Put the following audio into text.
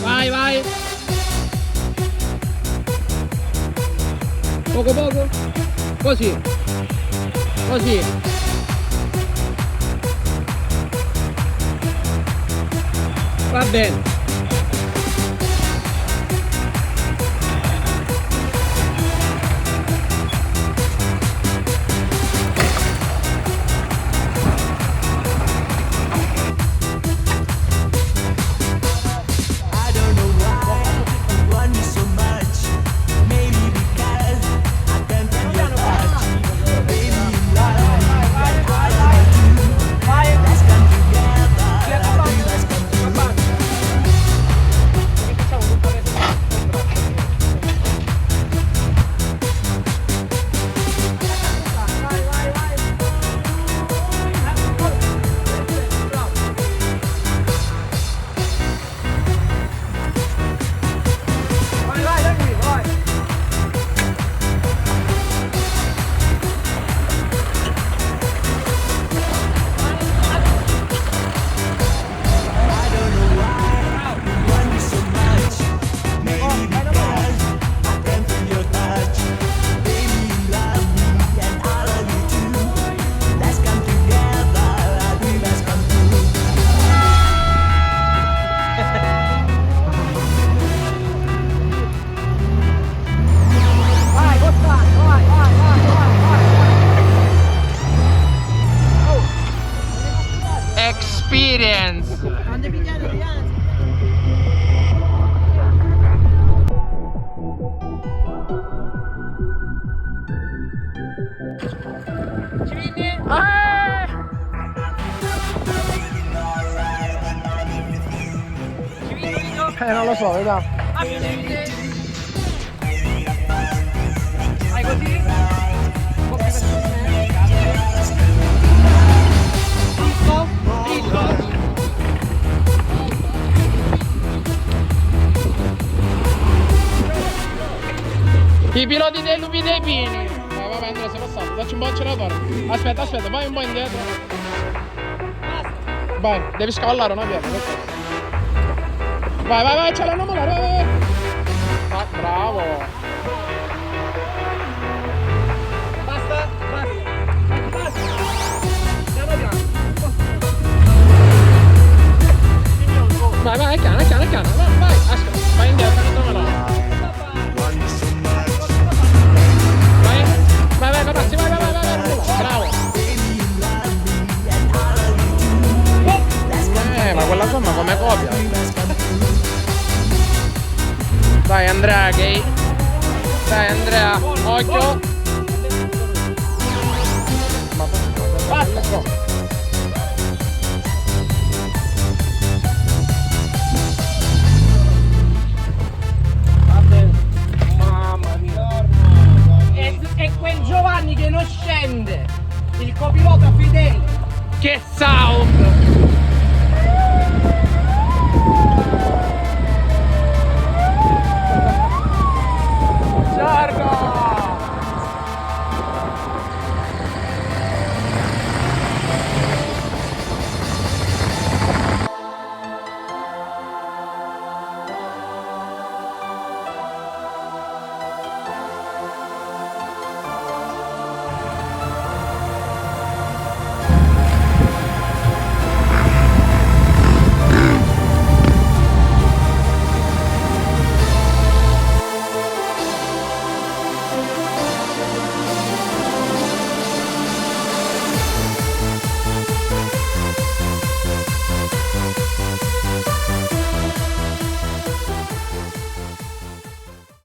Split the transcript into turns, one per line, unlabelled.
Vai, vai. Poco poco. Così. Così. Va bene. Experience.
Non lo so, vediamo.
Vai così. I piloti dei lupi dei pini. Vabbè Andrea, sei passato, dacci un po' acceleratore. Aspetta, aspetta, vai un po' indietro. Vai, devi scavallare una pietra. Vai, vai, vai, ce l'hai una molla, vai, vai. Ah, bravo. Basta, basta. Basta. Piano piano. Vai, vai, cana, vai, vai, aspetta, vai indietro, non no. Vai, vai, passi, vai, vai, vai, vai, bravo. Ma quella somma come copia? Dai Andrea, che... Dai Andrea, occhio. Ma